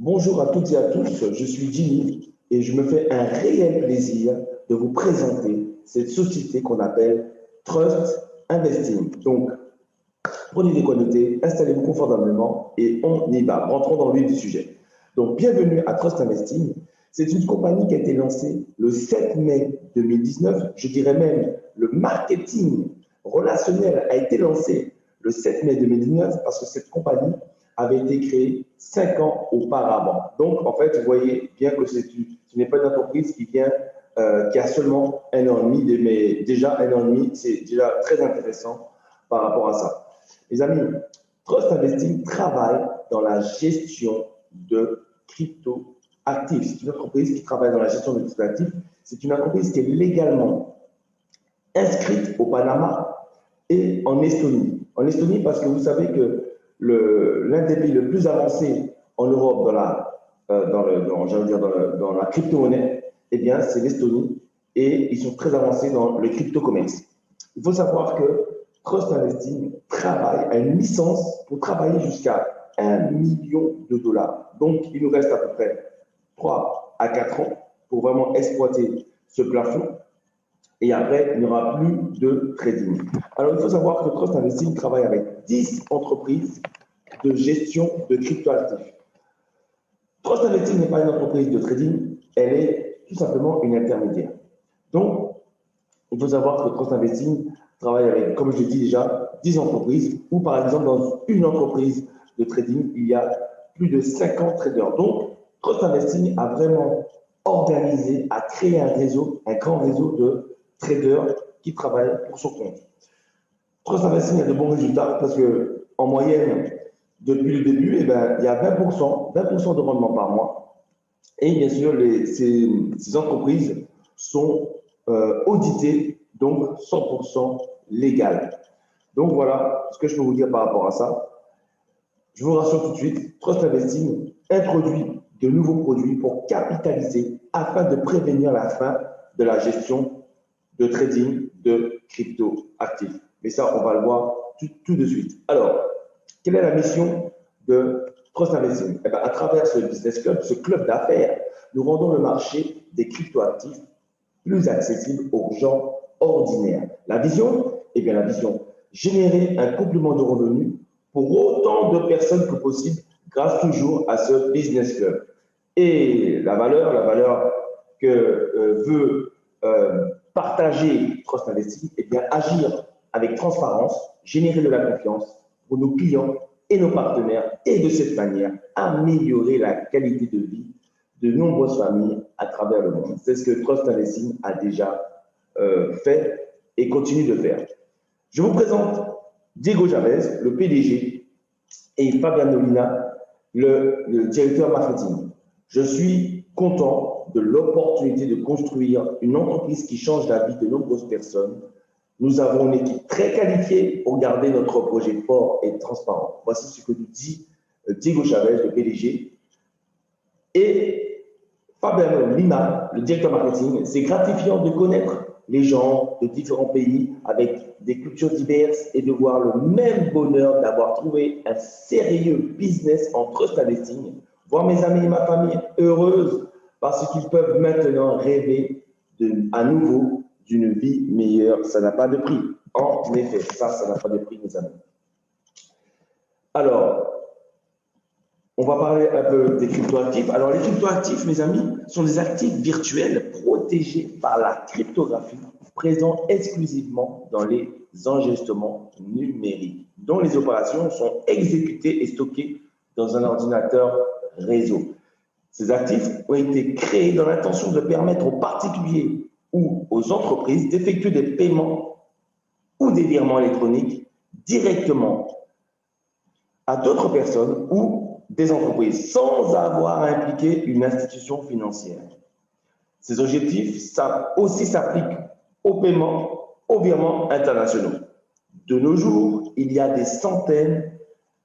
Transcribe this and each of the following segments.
Bonjour à toutes et à tous, je suis Jimmy et je me fais un réel plaisir de vous présenter cette société qu'on appelle Trust Investing. Donc, prenez des quoi noter, installez-vous confortablement et on y va. Rentrons dans le vif du sujet. Donc, bienvenue à Trust Investing. C'est une compagnie qui a été lancée le 7 mai 2019. Je dirais même le marketing relationnel a été lancé le 7 mai 2019 parce que cette compagnie avait été créée 5 ans auparavant. Donc, en fait, vous voyez bien que ce n'est pas une entreprise qui a seulement un an et demi, mais déjà un an et demi, c'est déjà très intéressant par rapport à ça. Les amis, Trust Investing travaille dans la gestion de crypto-actifs. C'est une entreprise qui travaille dans la gestion de crypto-actifs. C'est une entreprise qui est légalement inscrite au Panama et en Estonie. En Estonie, parce que vous savez que l'un des pays le plus avancé en Europe dans la crypto-monnaie, eh bien, c'est l'Estonie et ils sont très avancés dans le crypto-commerce. Il faut savoir que Trust Investing travaille à une licence pour travailler jusqu'à 1 million de dollars. Donc, il nous reste à peu près 3 à 4 ans pour vraiment exploiter ce plafond. Et après, il n'y aura plus de trading. Alors, il faut savoir que Trust Investing travaille avec 10 entreprises de gestion de cryptoactifs. Trust Investing n'est pas une entreprise de trading, elle est tout simplement une intermédiaire. Donc, il faut savoir que Trust Investing travaille avec, comme je l'ai dit déjà, 10 entreprises, ou par exemple, dans une entreprise de trading, il y a plus de 50 traders. Donc, Trust Investing a vraiment organisé, a créé un grand réseau de traders qui travaillent pour son compte. Trust Investing a de bons résultats parce que, en moyenne, depuis le début, il y a 20% de rendement par mois. Et bien sûr, ces entreprises sont auditées, donc 100% légales. Donc voilà ce que je peux vous dire par rapport à ça. Je vous rassure tout de suite, Trust Investing introduit de nouveaux produits pour capitaliser afin de prévenir la fin de la gestion de trading de crypto-actifs. Mais ça, on va le voir tout de suite. Alors, quelle est la mission de Trust Investing? À travers ce business club, ce club d'affaires, nous rendons le marché des cryptoactifs plus accessible aux gens ordinaires. La vision? La vision, générer un complément de revenus pour autant de personnes que possible grâce toujours à ce business club. Et la valeur que veut partager Trust Investing, agir avec transparence, générer de la confiance pour nos clients et nos partenaires et de cette manière améliorer la qualité de vie de nombreuses familles à travers le monde. C'est ce que Trust Investing a déjà fait et continue de faire. Je vous présente Diego Chavez, le PDG, et Fabiano Molina, le directeur marketing. Je suis content de l'opportunité de construire une entreprise qui change la vie de nombreuses personnes. Nous avons une équipe très qualifiée pour garder notre projet fort et transparent. Voici ce que nous dit Diego Chavez, le PDG. Et Fabiano Molina, le directeur marketing, c'est gratifiant de connaître les gens de différents pays avec des cultures diverses et de voir le même bonheur d'avoir trouvé un sérieux business en Trust Investing, voir mes amis et ma famille heureuses parce qu'ils peuvent maintenant rêver à nouveau d'une vie meilleure. Ça n'a pas de prix. En effet, ça n'a pas de prix, mes amis. Alors, on va parler un peu des cryptoactifs. Alors, les cryptoactifs, mes amis, sont des actifs virtuels protégés par la cryptographie, présents exclusivement dans les enregistrements numériques, dont les opérations sont exécutées et stockées dans un ordinateur réseau. Ces actifs ont été créés dans l'intention de permettre aux particuliers ou aux entreprises d'effectuer des paiements ou des virements électroniques directement à d'autres personnes ou des entreprises sans avoir à impliquer une institution financière. Ces objectifs aussi s'appliquent aux paiements, aux virements internationaux. De nos jours, il y a des centaines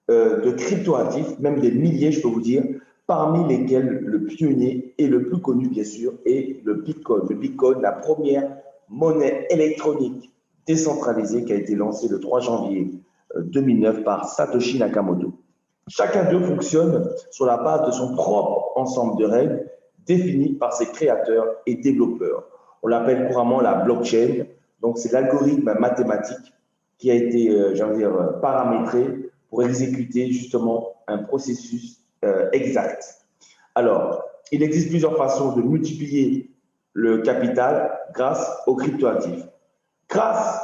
de cryptoactifs, même des milliers, je peux vous dire, parmi lesquels le pionnier et le plus connu, bien sûr, est le Bitcoin. Le Bitcoin, la première monnaie électronique décentralisée qui a été lancée le 3 janvier 2009 par Satoshi Nakamoto. Chacun d'eux fonctionne sur la base de son propre ensemble de règles définies par ses créateurs et développeurs. On l'appelle couramment la blockchain. Donc, c'est l'algorithme mathématique qui a été, paramétré pour exécuter justement un processus exact. Alors, il existe plusieurs façons de multiplier le capital grâce aux cryptoactifs. Grâce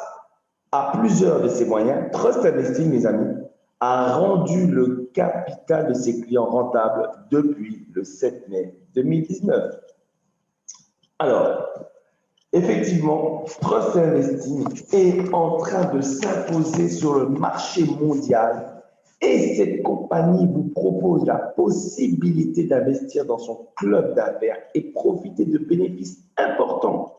à plusieurs de ces moyens, Trust Investing, mes amis, a rendu le capital de ses clients rentable depuis le 7 mai 2019. Alors, effectivement, Trust Investing est en train de s'imposer sur le marché mondial et cette compagnie vous propose la possibilité d'investir dans son club d'affaires et profiter de bénéfices importants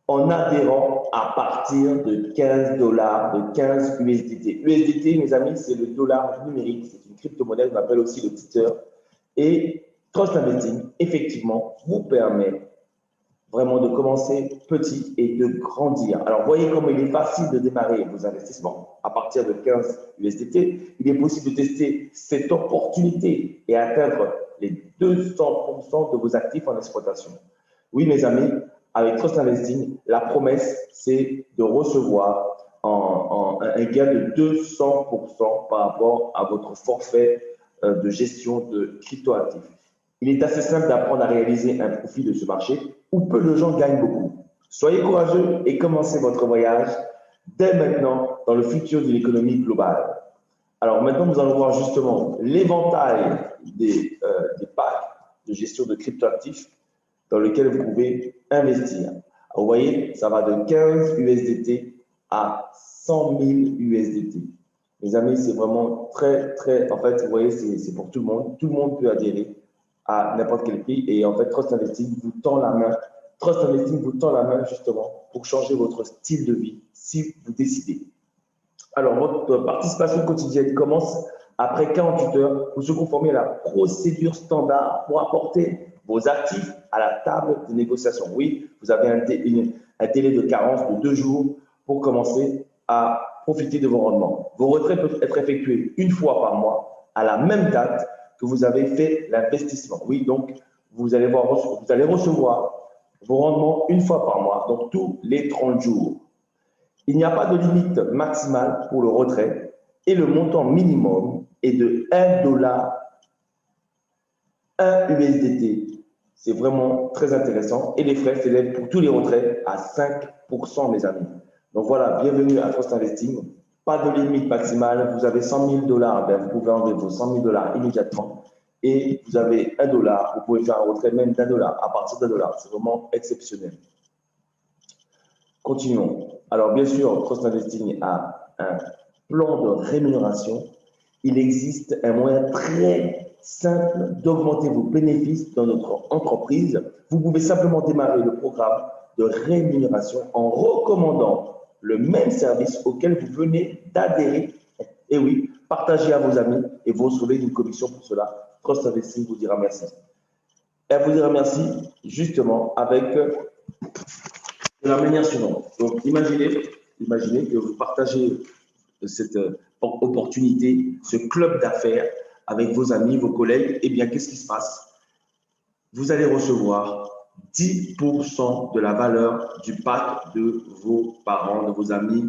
en adhérant à partir de 15 dollars, de 15 USDT. USDT, mes amis, c'est le dollar numérique, c'est une crypto-monnaie, on appelle aussi le Tether. Et Trust Investing, effectivement, vous permet vraiment de commencer petit et de grandir. Alors, voyez comment il est facile de démarrer vos investissements à partir de 15 USDT. Il est possible de tester cette opportunité et atteindre les 200% de vos actifs en exploitation. Oui, mes amis, avec Trust Investing, la promesse, c'est de recevoir un gain de 200% par rapport à votre forfait de gestion de cryptoactifs. Il est assez simple d'apprendre à réaliser un profit de ce marché où peu de gens gagnent beaucoup. Soyez courageux et commencez votre voyage dès maintenant dans le futur de l'économie globale. Alors maintenant, nous allons voir justement l'éventail des packs de gestion de cryptoactifs dans lequel vous pouvez investir. Alors, vous voyez, ça va de 15 USDT à 100 000 USDT. Mes amis, c'est vraiment très, en fait, vous voyez, c'est pour tout le monde. Tout le monde peut adhérer à n'importe quel prix. Et en fait, Trust Investing vous tend la main. Trust Investing vous tend la main justement pour changer votre style de vie si vous décidez. Alors, votre participation quotidienne commence après 48 heures. Vous se conformez à la procédure standard pour apporter vos actifs à la table de négociation. Oui, vous avez un délai de carence de 2 jours pour commencer à profiter de vos rendements. Vos retraits peuvent être effectués une fois par mois à la même date que vous avez fait l'investissement. Oui, donc vous allez recevoir vos rendements une fois par mois, donc tous les 30 jours. Il n'y a pas de limite maximale pour le retrait et le montant minimum est de 1 dollar, 1 USDT. C'est vraiment très intéressant. Et les frais s'élèvent pour tous les retraits à 5%, mes amis. Donc voilà, bienvenue à Trust Investing. Pas de limite maximale. Vous avez 100 000 dollars, vous pouvez enlever vos 100 000 dollars immédiatement. Et vous avez 1 dollar, vous pouvez faire un retrait même d'1 dollar, à partir d'1 dollar. C'est vraiment exceptionnel. Continuons. Alors, bien sûr, Trust Investing a un plan de rémunération. Il existe un moyen très simple d'augmenter vos bénéfices dans notre entreprise. Vous pouvez simplement démarrer le programme de rémunération en recommandant le même service auquel vous venez d'adhérer. Et oui, partagez à vos amis et vous recevez une commission pour cela. Trust Investing vous dira merci. Elle vous dira merci justement avec de la manière suivante. Donc, imaginez que vous partagez cette opportunité, ce club d'affaires avec vos amis, vos collègues. Eh bien, qu'est-ce qui se passe? Vous allez recevoir 10% de la valeur du pack de vos parents, de vos amis.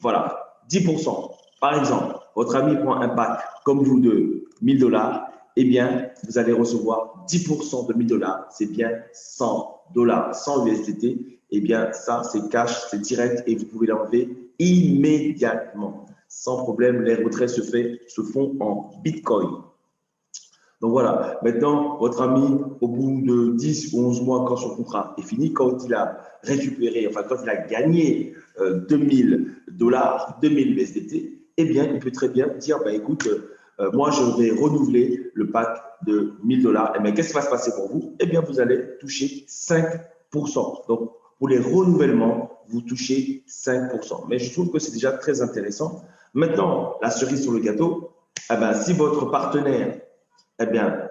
Voilà, 10%. Par exemple, votre ami prend un pack comme vous de 1000 dollars. Eh bien, vous allez recevoir 10% de 1000 dollars. C'est bien 100 dollars, 100 USDT. Eh bien, ça, c'est cash, c'est direct et vous pouvez l'enlever immédiatement. Sans problème, les retraits se font en Bitcoin. Donc voilà, maintenant, votre ami, au bout de 10 ou 11 mois, quand son contrat est fini, quand il a récupéré, enfin, quand il a gagné 2000 dollars, 2000 USDT, eh bien, il peut très bien dire, bah, écoute, moi, je vais renouveler le pack de 1000 dollars. Eh bien, qu'est-ce qui va se passer pour vous? Eh bien, vous allez toucher 5%. Donc, pour les renouvellements, vous touchez 5%. Mais je trouve que c'est déjà très intéressant. Maintenant, la cerise sur le gâteau, eh bien, si votre partenaire eh bien,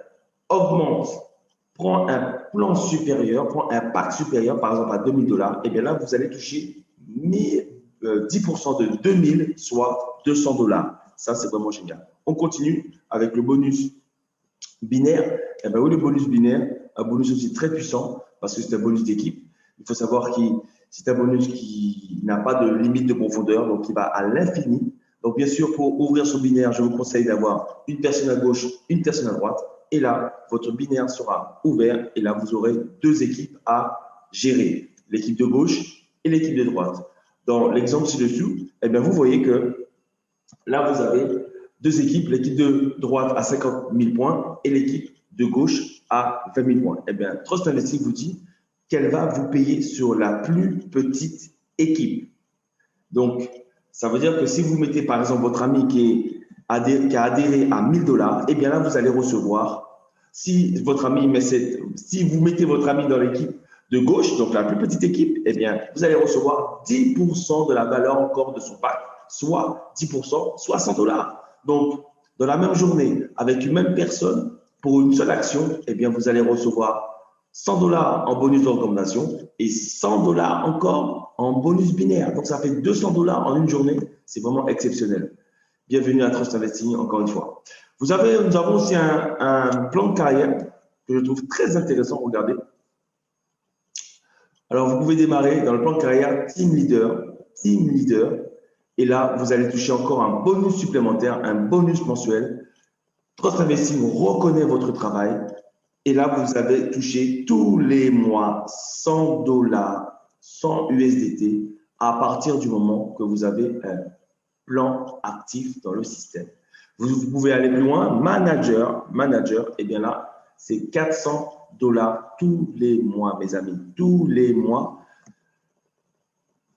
augmente, prend un plan supérieur, prend un pack supérieur, par exemple à 2000 dollars, eh bien là, vous allez toucher 10% de 2000, soit 200 dollars. Ça, c'est vraiment génial. On continue avec le bonus binaire. Eh bien, oui, le bonus binaire, un bonus aussi très puissant parce que c'est un bonus d'équipe. Il faut savoir que c'est un bonus qui n'a pas de limite de profondeur, donc il va à l'infini. Donc, bien sûr, pour ouvrir son binaire, je vous conseille d'avoir une personne à gauche, une personne à droite. Et là, votre binaire sera ouvert. Et là, vous aurez deux équipes à gérer, l'équipe de gauche et l'équipe de droite. Dans l'exemple ci-dessous, eh bien, vous voyez que là, vous avez deux équipes, l'équipe de droite à 50 000 points et l'équipe de gauche à 20 000 points. Eh bien, Trust Investing vous dit qu'elle va vous payer sur la plus petite équipe. Donc, ça veut dire que si vous mettez par exemple votre ami qui a adhéré à 1 000 $, eh bien là, vous allez recevoir, si vous mettez votre ami dans l'équipe de gauche, donc la plus petite équipe, eh bien, vous allez recevoir 10% de la valeur encore de son pack, soit 10%, soit 100 $. Donc, dans la même journée, avec une même personne, pour une seule action, eh bien, vous allez recevoir 100 $ en bonus de recommandation et 100 $ encore en bonus binaire. Donc, ça fait 200 $ en une journée. C'est vraiment exceptionnel. Bienvenue à Trust Investing, encore une fois. Nous avons aussi un plan de carrière que je trouve très intéressant. Regardez. Alors, vous pouvez démarrer dans le plan de carrière Team Leader. Et là, vous allez toucher encore un bonus supplémentaire, un bonus mensuel. Trust Investing reconnaît votre travail. Et là, vous avez touché tous les mois 100 $, 100 USDT à partir du moment que vous avez un plan actif dans le système. Vous pouvez aller plus loin. Manager, et bien là, c'est 400 $ tous les mois, mes amis, tous les mois,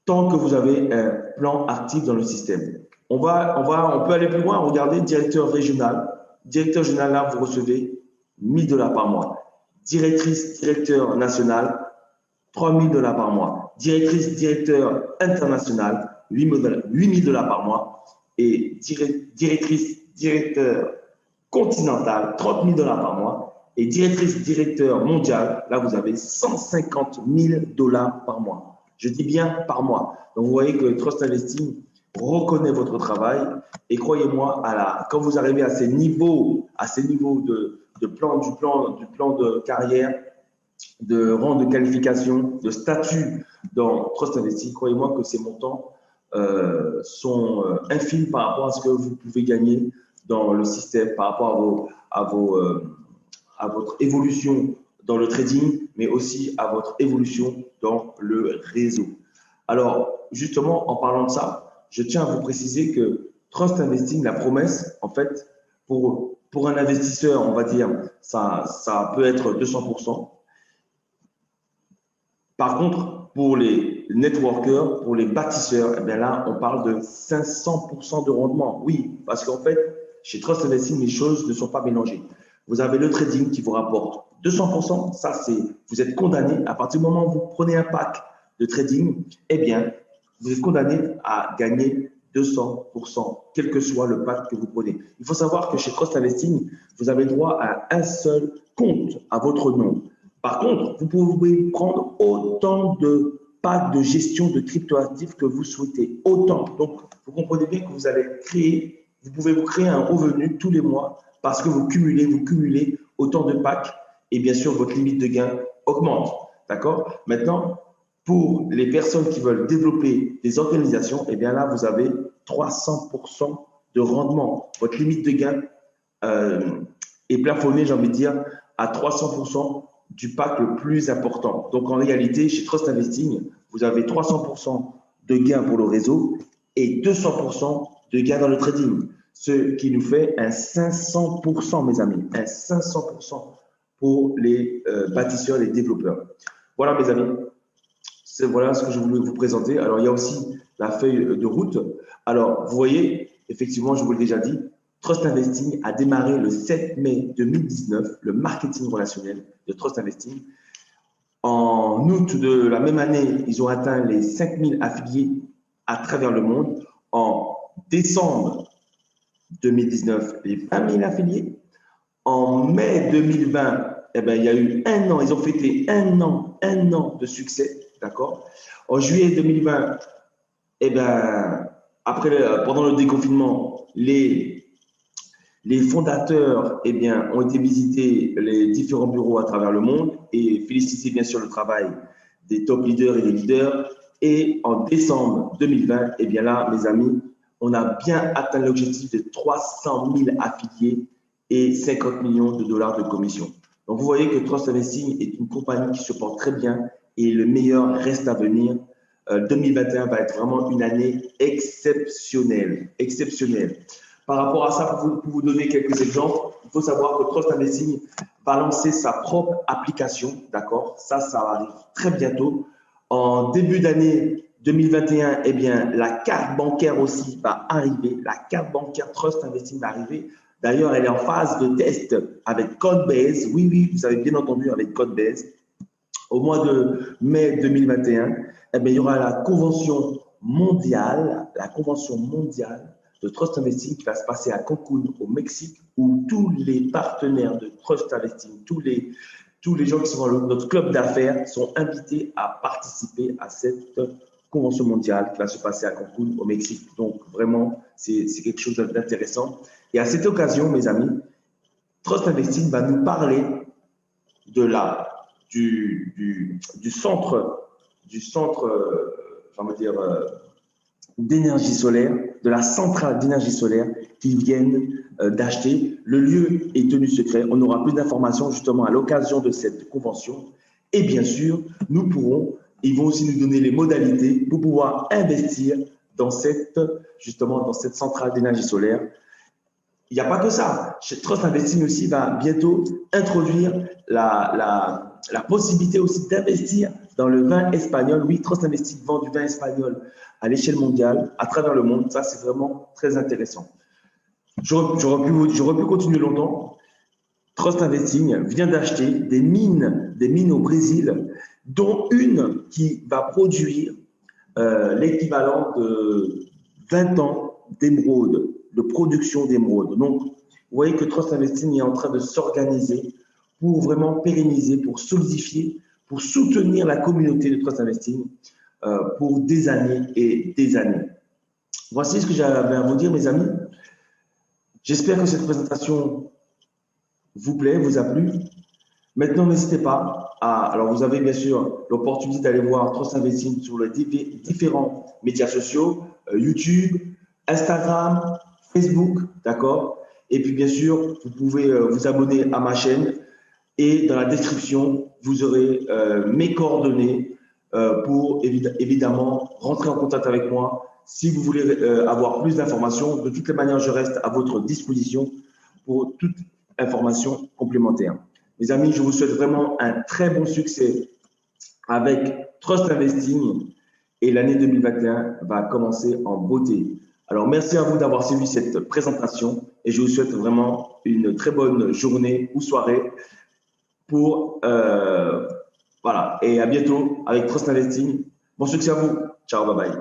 tant que vous avez un plan actif dans le système. On peut aller plus loin. Regardez, directeur régional. Directeur régional, là, vous recevez 1 000 $ par mois. Directeur national, 3 000 $ par mois. Directeur international, 8 000 $ par mois. Et directeur continental, 30 000 $ par mois. Et directeur mondial, là, vous avez 150 000 $ par mois. Je dis bien par mois. Donc, vous voyez que Trust Investing reconnaît votre travail. Et croyez-moi, quand vous arrivez à ces niveaux du plan de carrière, de rang de qualification, de statut dans Trust Investing, croyez-moi que ces montants sont infimes par rapport à ce que vous pouvez gagner dans le système, par rapport à votre évolution dans le trading, mais aussi à votre évolution dans le réseau. Alors, justement, en parlant de ça, je tiens à vous préciser que Trust Investing, la promesse, en fait, pour un investisseur, on va dire, ça peut être 200%. Par contre, pour les networkers, pour les bâtisseurs, eh bien là, on parle de 500% de rendement. Oui, parce qu'en fait, chez Trust Investing, les choses ne sont pas mélangées. Vous avez le trading qui vous rapporte 200%. Ça, vous êtes condamné. À partir du moment où vous prenez un pack de trading, eh bien, vous êtes condamné à gagner 200%, quel que soit le pack que vous prenez. Il faut savoir que chez Trust Investing, vous avez droit à un seul compte à votre nom. Par contre, vous pouvez prendre autant de packs de gestion de cryptoactifs que vous souhaitez. Autant. Donc, vous comprenez bien que vous pouvez vous créer un revenu tous les mois parce que vous cumulez autant de packs et bien sûr, votre limite de gain augmente. D'accord? Maintenant, pour les personnes qui veulent développer des organisations, eh bien là, vous avez 300% de rendement. Votre limite de gain est plafonnée, j'ai envie de dire, à 300% du pack le plus important. Donc, en réalité, chez Trust Investing, vous avez 300% de gain pour le réseau et 200% de gain dans le trading. Ce qui nous fait un 500%, mes amis, un 500% pour les bâtisseurs, les développeurs. Voilà, mes amis. Voilà ce que je voulais vous présenter. Alors, il y a aussi la feuille de route. Alors, vous voyez, effectivement, je vous l'ai déjà dit, Trust Investing a démarré le 7 mai 2019, le marketing relationnel de Trust Investing. En août de la même année, ils ont atteint les 5000 affiliés à travers le monde. En décembre 2019, les 20 000 affiliés. En mai 2020, eh ben, il y a eu un an, ils ont fêté un an de succès, d'accord? En juillet 2020, eh ben, pendant le déconfinement, les fondateurs ont été visiter les différents bureaux à travers le monde et féliciter bien sûr le travail des top leaders et des leaders. Et en décembre 2020, là, mes amis, on a bien atteint l'objectif de 300 000 affiliés et 50 millions de dollars de commission. Donc, vous voyez que Trust Investing est une compagnie qui se porte très bien et le meilleur reste à venir. 2021 va être vraiment une année exceptionnelle. Par rapport à ça, pour vous donner quelques exemples, il faut savoir que Trust Investing va lancer sa propre application, d'accord? Ça arrive très bientôt. En début d'année 2021, la carte bancaire aussi va arriver. La carte bancaire Trust Investing va arriver. D'ailleurs, elle est en phase de test avec Codebase. Oui, vous avez bien entendu, avec Codebase. Au mois de mai 2021, il y aura la convention mondiale de Trust Investing qui va se passer à Cancun, au Mexique, où tous les partenaires de Trust Investing, tous les gens qui sont dans notre club d'affaires sont invités à participer à cette convention mondiale qui va se passer à Cancun, au Mexique. Donc, vraiment, c'est quelque chose d'intéressant. Et à cette occasion, mes amis, Trust Investing va nous parler de du centre d'énergie solaire, de la centrale d'énergie solaire qu'ils viennent d'acheter. Le lieu est tenu secret. On aura plus d'informations justement à l'occasion de cette convention. Et bien sûr, ils vont aussi nous donner les modalités pour pouvoir investir dans cette centrale d'énergie solaire. Il n'y a pas que ça. Trust Investing aussi va bientôt introduire la possibilité aussi d'investir dans le vin espagnol. Oui, Trust Investing vend du vin espagnol à l'échelle mondiale, à travers le monde. Ça, c'est vraiment très intéressant. J'aurais pu continuer longtemps. Trust Investing vient d'acheter des mines au Brésil, dont une qui va produire l'équivalent de 20 ans d'émeraude, de production d'émeraude. Donc, vous voyez que Trust Investing est en train de s'organiser pour vraiment pérenniser, pour solidifier, pour soutenir la communauté de Trust Investing pour des années et des années. Voici ce que j'avais à vous dire, mes amis. J'espère que cette présentation vous plaît, vous a plu. Maintenant, n'hésitez pas alors vous avez bien sûr l'opportunité d'aller voir Trust Investing sur les différents médias sociaux, YouTube, Instagram, Facebook, d'accord? Et puis bien sûr, vous pouvez vous abonner à ma chaîne et dans la description, vous aurez mes coordonnées pour évidemment rentrer en contact avec moi. Si vous voulez avoir plus d'informations, de toutes les manières, je reste à votre disposition pour toute information complémentaire. Mes amis, je vous souhaite vraiment un très bon succès avec Trust Investing et l'année 2021 va commencer en beauté. Alors, merci à vous d'avoir suivi cette présentation et je vous souhaite vraiment une très bonne journée ou soirée voilà. Et à bientôt avec Trust Investing. Bon succès à vous. Ciao, bye bye.